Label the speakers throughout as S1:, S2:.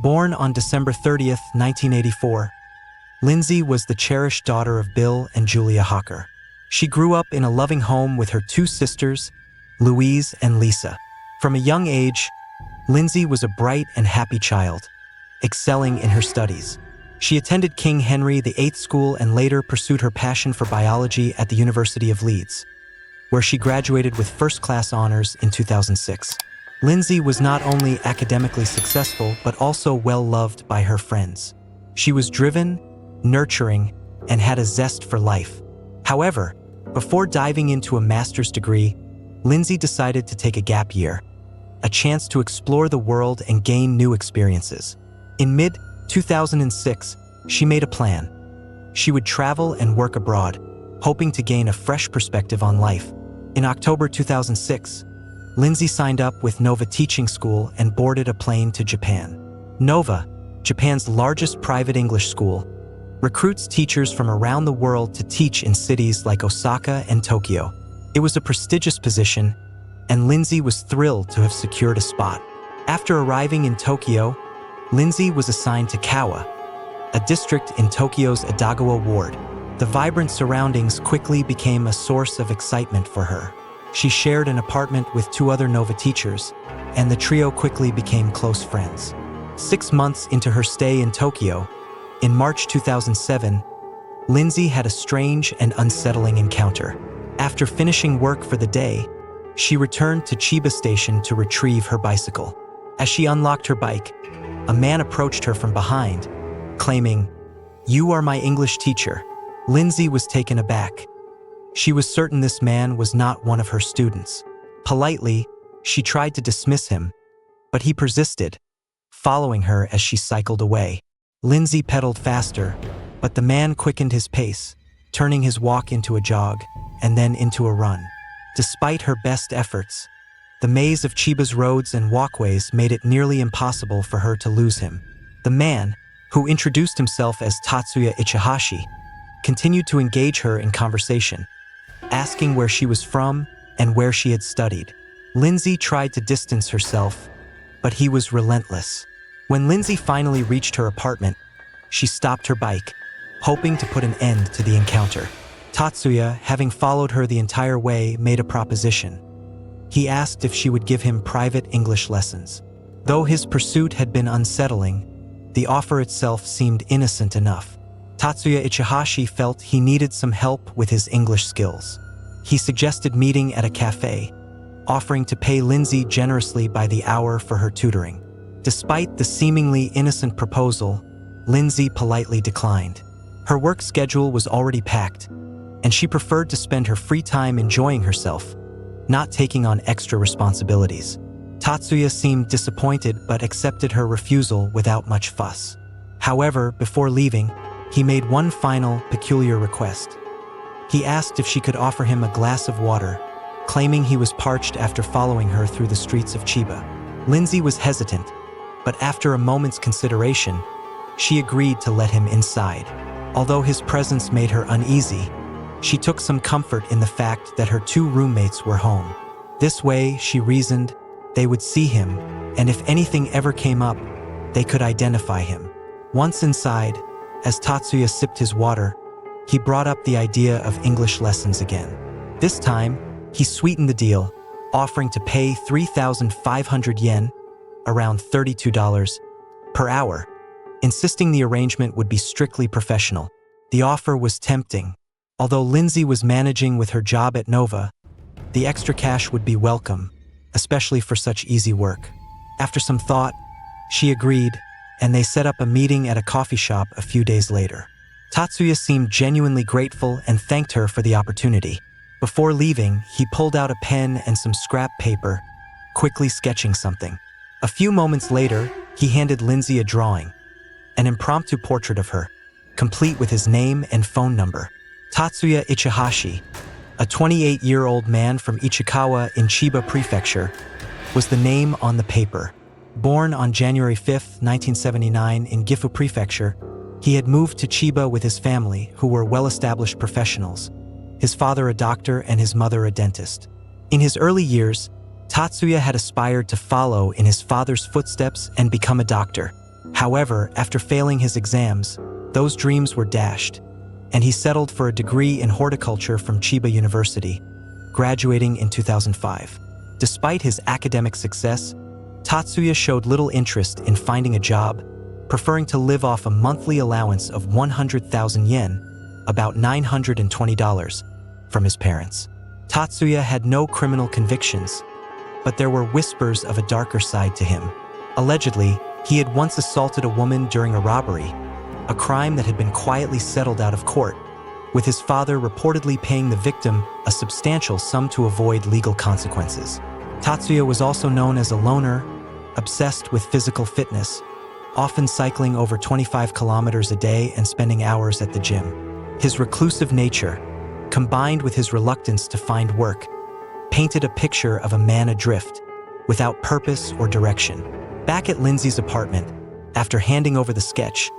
S1: Born on December 30th, 1984, Lindsay was the cherished daughter of Bill and Julia Hawker. She grew up in a loving home with her two sisters, Louise and Lisa. From a young age, Lindsay was a bright and happy child, excelling in her studies. She attended King Henry VIII School and later pursued her passion for biology at the University of Leeds, where she graduated with first-class honors in 2006. Lindsay was not only academically successful but also well-loved by her friends. She was driven, nurturing, and had a zest for life. However, before diving into a master's degree, Lindsay decided to take a gap year, a chance to explore the world and gain new experiences. In mid-2006, she made a plan. She would travel and work abroad, hoping to gain a fresh perspective on life. In October 2006, Lindsay signed up with Nova Teaching School and boarded a plane to Japan. Nova, Japan's largest private English school, recruits teachers from around the world to teach in cities like Osaka and Tokyo. It was a prestigious position, and Lindsay was thrilled to have secured a spot. After arriving in Tokyo, Lindsay was assigned to Kawa, a district in Tokyo's Edagawa ward. The vibrant surroundings quickly became a source of excitement for her. She shared an apartment with two other Nova teachers, and the trio quickly became close friends. 6 months into her stay in Tokyo, in March 2007, Lindsay had a strange and unsettling encounter. After finishing work for the day, she returned to Chiba Station to retrieve her bicycle. As she unlocked her bike, a man approached her from behind, claiming, "You are my English teacher." Lindsay was taken aback. She was certain this man was not one of her students. Politely, she tried to dismiss him, but he persisted, following her as she cycled away. Lindsay pedaled faster, but the man quickened his pace, turning his walk into a jog and then into a run. Despite her best efforts, the maze of Chiba's roads and walkways made it nearly impossible for her to lose him. The man, who introduced himself as Tatsuya Ichihashi, continued to engage her in conversation, asking where she was from and where she had studied. Lindsay tried to distance herself, but he was relentless. When Lindsay finally reached her apartment, she stopped her bike, hoping to put an end to the encounter. Tatsuya, having followed her the entire way, made a proposition. He asked if she would give him private English lessons. Though his pursuit had been unsettling, the offer itself seemed innocent enough. Tatsuya Ichihashi felt he needed some help with his English skills. He suggested meeting at a cafe, offering to pay Lindsay generously by the hour for her tutoring. Despite the seemingly innocent proposal, Lindsay politely declined. Her work schedule was already packed, and she preferred to spend her free time enjoying herself, not taking on extra responsibilities. Tatsuya seemed disappointed but accepted her refusal without much fuss. However, before leaving, he made one final, peculiar request. He asked if she could offer him a glass of water, claiming he was parched after following her through the streets of Chiba. Lindsay was hesitant, but after a moment's consideration, she agreed to let him inside. Although his presence made her uneasy, she took some comfort in the fact that her two roommates were home. This way, she reasoned, they would see him, and if anything ever came up, they could identify him. Once inside, as Tatsuya sipped his water, he brought up the idea of English lessons again. This time, he sweetened the deal, offering to pay 3,500 yen, around $32, per hour, insisting the arrangement would be strictly professional. The offer was tempting. Although Lindsay was managing with her job at Nova, the extra cash would be welcome, especially for such easy work. After some thought, she agreed, and they set up a meeting at a coffee shop a few days later. Tatsuya seemed genuinely grateful and thanked her for the opportunity. Before leaving, he pulled out a pen and some scrap paper, quickly sketching something. A few moments later, he handed Lindsay a drawing, an impromptu portrait of her, complete with his name and phone number. Tatsuya Ichihashi, a 28-year-old man from Ichikawa in Chiba Prefecture, was the name on the paper. Born on January 5, 1979 in Gifu Prefecture, he had moved to Chiba with his family, who were well-established professionals, his father a doctor and his mother a dentist. In his early years, Tatsuya had aspired to follow in his father's footsteps and become a doctor. However, after failing his exams, those dreams were dashed, and he settled for a degree in horticulture from Chiba University, graduating in 2005. Despite his academic success, Tatsuya showed little interest in finding a job, preferring to live off a monthly allowance of 100,000 yen, about $920, from his parents. Tatsuya had no criminal convictions, but there were whispers of a darker side to him. Allegedly, he had once assaulted a woman during a robbery, a crime that had been quietly settled out of court, with his father reportedly paying the victim a substantial sum to avoid legal consequences. Tatsuya was also known as a loner, obsessed with physical fitness, often cycling over 25 kilometers a day and spending hours at the gym. His reclusive nature, combined with his reluctance to find work, painted a picture of a man adrift, without purpose or direction. Back at Lindsay's apartment, after handing over the sketch,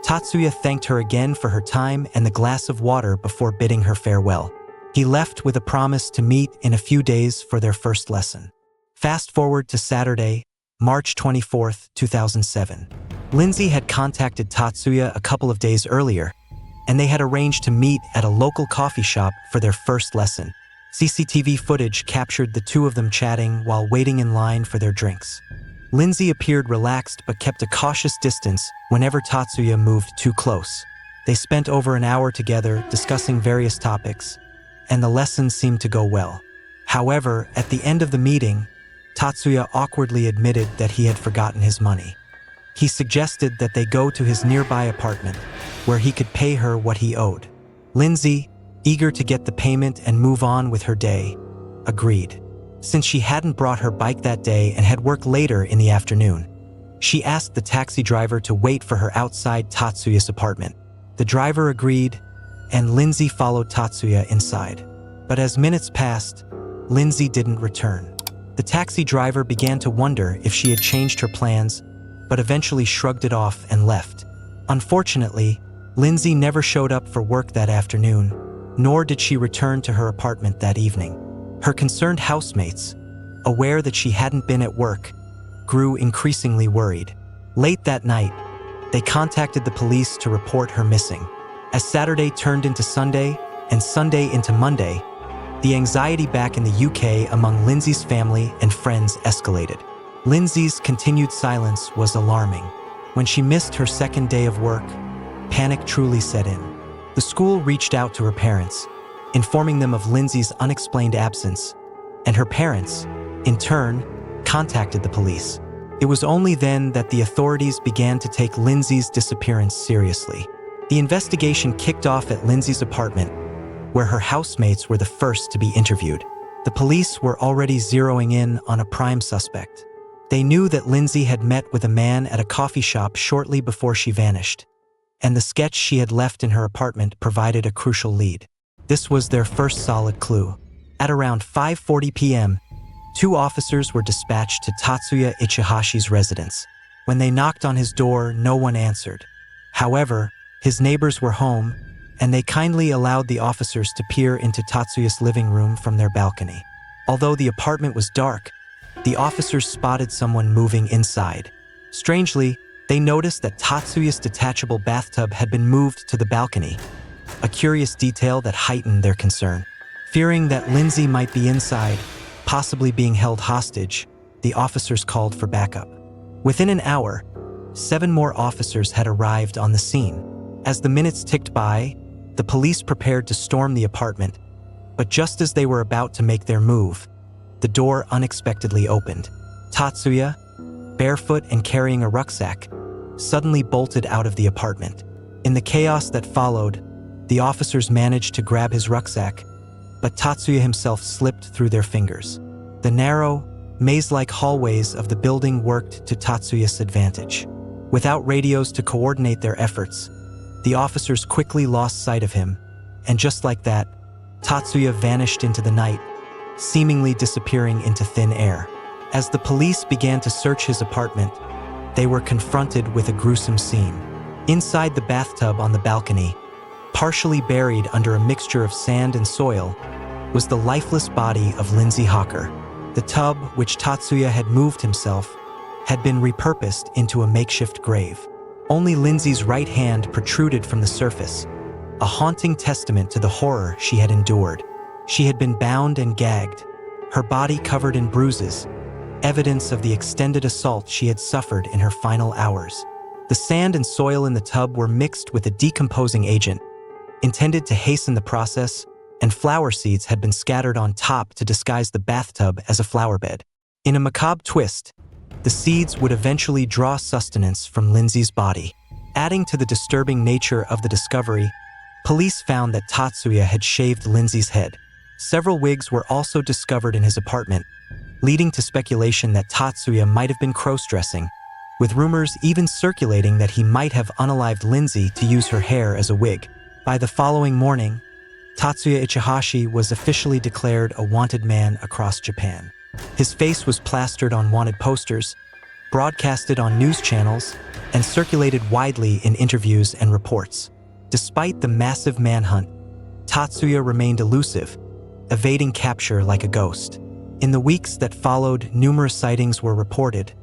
S1: Tatsuya thanked her again for her time and the glass of water before bidding her farewell. He left with a promise to meet in a few days for their first lesson. Fast forward to Saturday, March 24, 2007. Lindsay had contacted Tatsuya a couple of days earlier, and they had arranged to meet at a local coffee shop for their first lesson. CCTV footage captured the two of them chatting while waiting in line for their drinks. Lindsay appeared relaxed but kept a cautious distance whenever Tatsuya moved too close. They spent over an hour together discussing various topics, and the lesson seemed to go well. However, at the end of the meeting, Tatsuya awkwardly admitted that he had forgotten his money. He suggested that they go to his nearby apartment, where he could pay her what he owed. Lindsay, eager to get the payment and move on with her day, agreed. Since she hadn't brought her bike that day and had work later in the afternoon, she asked the taxi driver to wait for her outside Tatsuya's apartment. The driver agreed, and Lindsay followed Tatsuya inside. But as minutes passed, Lindsay didn't return. The taxi driver began to wonder if she had changed her plans, but eventually shrugged it off and left. Unfortunately, Lindsay never showed up for work that afternoon, nor did she return to her apartment that evening. Her concerned housemates, aware that she hadn't been at work, grew increasingly worried. Late that night, they contacted the police to report her missing. As Saturday turned into Sunday and Sunday into Monday, the anxiety back in the UK among Lindsay's family and friends escalated. Lindsay's continued silence was alarming. When she missed her second day of work, panic truly set in. The school reached out to her parents, informing them of Lindsay's unexplained absence, and her parents, in turn, contacted the police. It was only then that the authorities began to take Lindsay's disappearance seriously. The investigation kicked off at Lindsay's apartment, where her housemates were the first to be interviewed. The police were already zeroing in on a prime suspect. They knew that Lindsay had met with a man at a coffee shop shortly before she vanished, and the sketch she had left in her apartment provided a crucial lead. This was their first solid clue. At around 5:40 p.m., 2 officers were dispatched to Tatsuya Ichihashi's residence. When they knocked on his door, no one answered. However, his neighbors were home, and they kindly allowed the officers to peer into Tatsuya's living room from their balcony. Although the apartment was dark, the officers spotted someone moving inside. Strangely, they noticed that Tatsuya's detachable bathtub had been moved to the balcony, a curious detail that heightened their concern. Fearing that Lindsay might be inside, possibly being held hostage, the officers called for backup. Within an hour, 7 more officers had arrived on the scene. As the minutes ticked by, the police prepared to storm the apartment, but just as they were about to make their move, the door unexpectedly opened. Tatsuya, barefoot and carrying a rucksack, suddenly bolted out of the apartment. In the chaos that followed, the officers managed to grab his rucksack, but Tatsuya himself slipped through their fingers. The narrow, maze-like hallways of the building worked to Tatsuya's advantage. Without radios to coordinate their efforts, the officers quickly lost sight of him, and just like that, Tatsuya vanished into the night, seemingly disappearing into thin air. As the police began to search his apartment, they were confronted with a gruesome scene. Inside the bathtub on the balcony, partially buried under a mixture of sand and soil, was the lifeless body of Lindsay Hawker. The tub, which Tatsuya had moved himself, had been repurposed into a makeshift grave. Only Lindsay's right hand protruded from the surface, a haunting testament to the horror she had endured. She had been bound and gagged, her body covered in bruises, evidence of the extended assault she had suffered in her final hours. The sand and soil in the tub were mixed with a decomposing agent, intended to hasten the process, and flower seeds had been scattered on top to disguise the bathtub as a flower bed. In a macabre twist, the seeds would eventually draw sustenance from Lindsay's body. Adding to the disturbing nature of the discovery, police found that Tatsuya had shaved Lindsay's head. Several wigs were also discovered in his apartment, leading to speculation that Tatsuya might have been cross-dressing, with rumors even circulating that he might have unalived Lindsay to use her hair as a wig. By the following morning, Tatsuya Ichihashi was officially declared a wanted man across Japan. His face was plastered on wanted posters, broadcasted on news channels, and circulated widely in interviews and reports. Despite the massive manhunt, Tatsuya remained elusive, evading capture like a ghost. In the weeks that followed, numerous sightings were reported,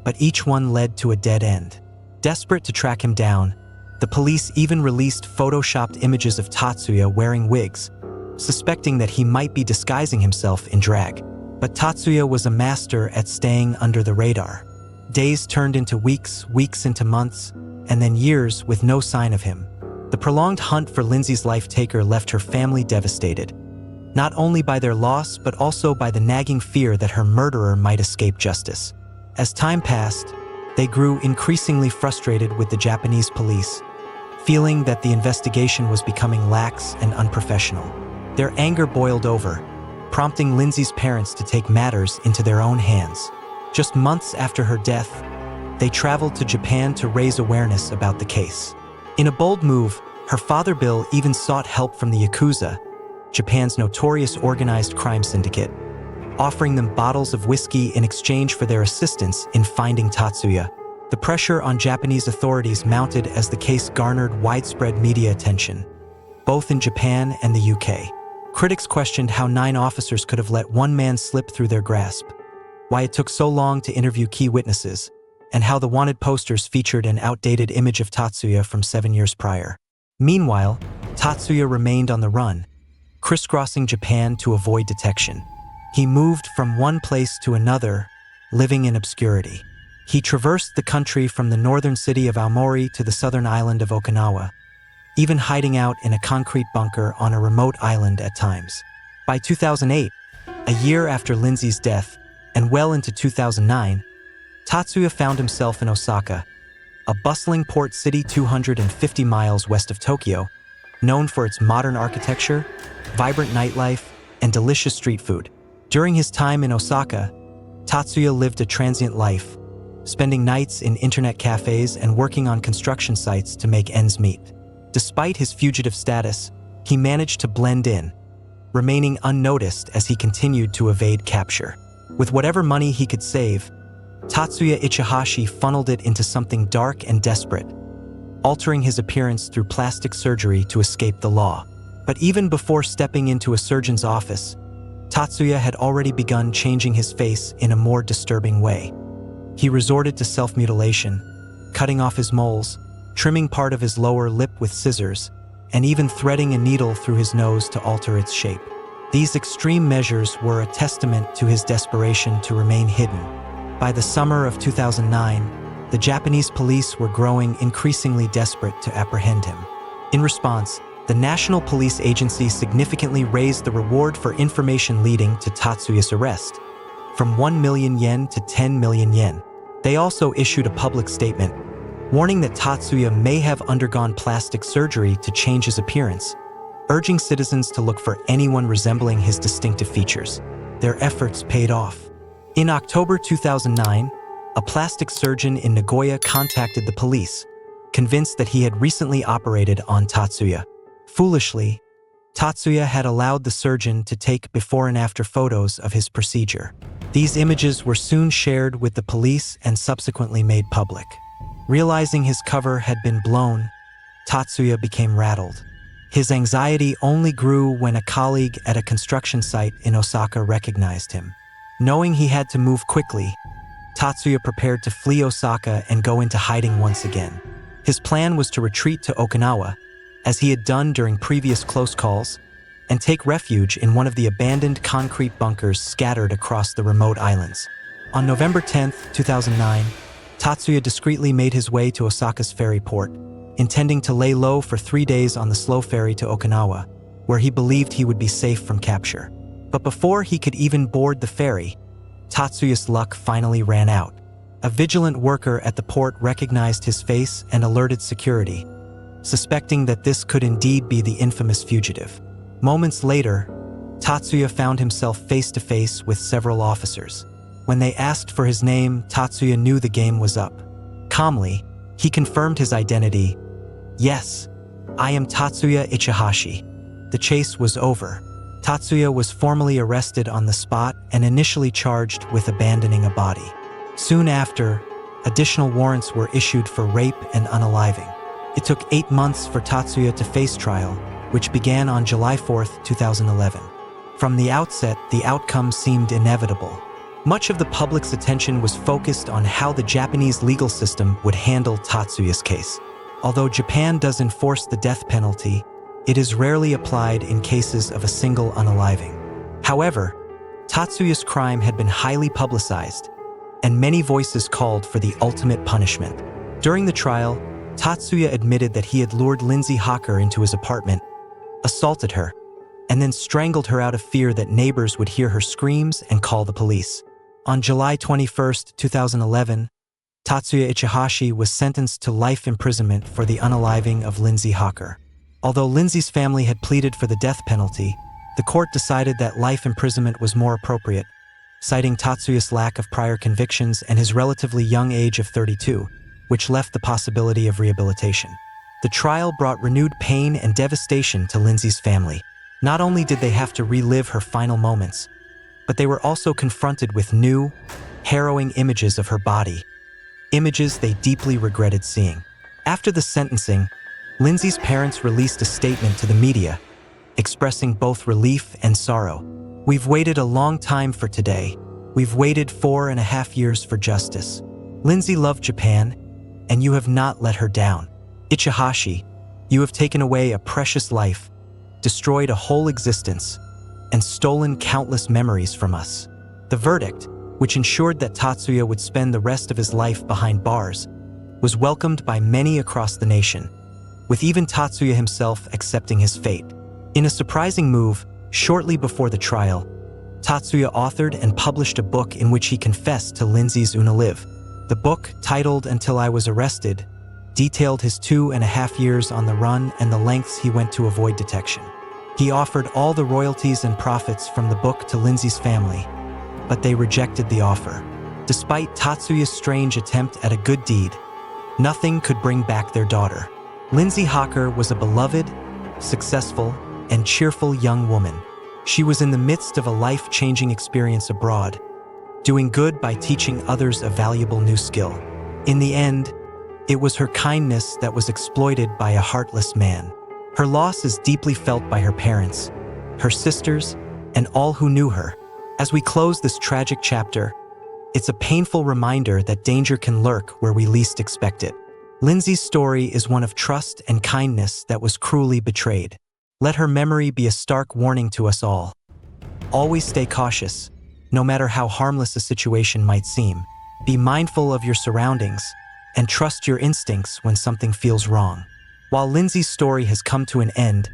S1: but each one led to a dead end. Desperate to track him down, the police even released photoshopped images of Tatsuya wearing wigs, suspecting that he might be disguising himself in drag. But Tatsuya was a master at staying under the radar. Days turned into weeks, weeks into months, and then years with no sign of him. The prolonged hunt for Lindsay's life-taker left her family devastated, not only by their loss but also by the nagging fear that her murderer might escape justice. As time passed, they grew increasingly frustrated with the Japanese police, feeling that the investigation was becoming lax and unprofessional. Their anger boiled over, prompting Lindsay's parents to take matters into their own hands. Just months after her death, they traveled to Japan to raise awareness about the case. In a bold move, her father Bill even sought help from the Yakuza, Japan's notorious organized crime syndicate, offering them bottles of whiskey in exchange for their assistance in finding Tatsuya. The pressure on Japanese authorities mounted as the case garnered widespread media attention, both in Japan and the UK. Critics questioned how 9 officers could have let one man slip through their grasp, why it took so long to interview key witnesses, and how the wanted posters featured an outdated image of Tatsuya from 7 years prior. Meanwhile, Tatsuya remained on the run, crisscrossing Japan to avoid detection. He moved from one place to another, living in obscurity. He traversed the country from the northern city of Aomori to the southern island of Okinawa, even hiding out in a concrete bunker on a remote island at times. By 2008, a year after Lindsay's death, and well into 2009, Tatsuya found himself in Osaka, a bustling port city 250 miles west of Tokyo, known for its modern architecture, vibrant nightlife, and delicious street food. During his time in Osaka, Tatsuya lived a transient life, spending nights in internet cafes and working on construction sites to make ends meet. Despite his fugitive status, he managed to blend in, remaining unnoticed as he continued to evade capture. With whatever money he could save, Tatsuya Ichihashi funneled it into something dark and desperate, altering his appearance through plastic surgery to escape the law. But even before stepping into a surgeon's office, Tatsuya had already begun changing his face in a more disturbing way. He resorted to self-mutilation, cutting off his moles, trimming part of his lower lip with scissors, and even threading a needle through his nose to alter its shape. These extreme measures were a testament to his desperation to remain hidden. By the summer of 2009, the Japanese police were growing increasingly desperate to apprehend him. In response, the National Police Agency significantly raised the reward for information leading to Tatsuya's arrest, from 1 million yen to 10 million yen. They also issued a public statement, warning that Tatsuya may have undergone plastic surgery to change his appearance, urging citizens to look for anyone resembling his distinctive features. Their efforts paid off. In October 2009, a plastic surgeon in Nagoya contacted the police, convinced that he had recently operated on Tatsuya. Foolishly, Tatsuya had allowed the surgeon to take before and after photos of his procedure. These images were soon shared with the police and subsequently made public. Realizing his cover had been blown, Tatsuya became rattled. His anxiety only grew when a colleague at a construction site in Osaka recognized him. Knowing he had to move quickly, Tatsuya prepared to flee Osaka and go into hiding once again. His plan was to retreat to Okinawa, as he had done during previous close calls, and take refuge in one of the abandoned concrete bunkers scattered across the remote islands. On November 10, 2009, Tatsuya discreetly made his way to Osaka's ferry port, intending to lay low for 3 days on the slow ferry to Okinawa, where he believed he would be safe from capture. But before he could even board the ferry, Tatsuya's luck finally ran out. A vigilant worker at the port recognized his face and alerted security, suspecting that this could indeed be the infamous fugitive. Moments later, Tatsuya found himself face to face with several officers. When they asked for his name, Tatsuya knew the game was up. Calmly, he confirmed his identity. "Yes, I am Tatsuya Ichihashi." The chase was over. Tatsuya was formally arrested on the spot and initially charged with abandoning a body. Soon after, additional warrants were issued for rape and unaliving. It took 8 months for Tatsuya to face trial, which began on July 4, 2011. From the outset, the outcome seemed inevitable. Much of the public's attention was focused on how the Japanese legal system would handle Tatsuya's case. Although Japan does enforce the death penalty, it is rarely applied in cases of a single unaliving. However, Tatsuya's crime had been highly publicized, and many voices called for the ultimate punishment. During the trial, Tatsuya admitted that he had lured Lindsay Hocker into his apartment, assaulted her, and then strangled her out of fear that neighbors would hear her screams and call the police. On July 21, 2011, Tatsuya Ichihashi was sentenced to life imprisonment for the unaliving of Lindsay Hocker. Although Lindsay's family had pleaded for the death penalty, the court decided that life imprisonment was more appropriate, citing Tatsuya's lack of prior convictions and his relatively young age of 32, which left the possibility of rehabilitation. The trial brought renewed pain and devastation to Lindsay's family. Not only did they have to relive her final moments, but they were also confronted with new, harrowing images of her body, images they deeply regretted seeing. After the sentencing, Lindsay's parents released a statement to the media, expressing both relief and sorrow. "We've waited a long time for today. We've waited 4.5 years for justice. Lindsay loved Japan, and you have not let her down. Ichihashi, you have taken away a precious life, destroyed a whole existence, and stolen countless memories from us." The verdict, which ensured that Tatsuya would spend the rest of his life behind bars, was welcomed by many across the nation, with even Tatsuya himself accepting his fate. In a surprising move, shortly before the trial, Tatsuya authored and published a book in which he confessed to Lindsay's unalive. The book, titled Until I Was Arrested, detailed his 2.5 years on the run and the lengths he went to avoid detection. He offered all the royalties and profits from the book to Lindsay's family, but they rejected the offer. Despite Tatsuya's strange attempt at a good deed, nothing could bring back their daughter. Lindsay Hocker was a beloved, successful, and cheerful young woman. She was in the midst of a life-changing experience abroad, doing good by teaching others a valuable new skill. In the end, it was her kindness that was exploited by a heartless man. Her loss is deeply felt by her parents, her sisters, and all who knew her. As we close this tragic chapter, it's a painful reminder that danger can lurk where we least expect it. Lindsay's story is one of trust and kindness that was cruelly betrayed. Let her memory be a stark warning to us all. Always stay cautious, no matter how harmless a situation might seem. Be mindful of your surroundings, and trust your instincts when something feels wrong. While Lindsay's story has come to an end,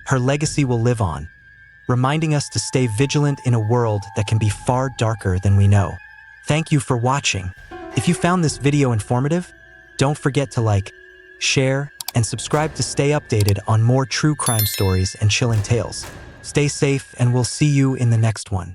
S1: her legacy will live on, reminding us to stay vigilant in a world that can be far darker than we know. Thank you for watching. If you found this video informative, don't forget to like, share, and subscribe to stay updated on more true crime stories and chilling tales. Stay safe, and we'll see you in the next one.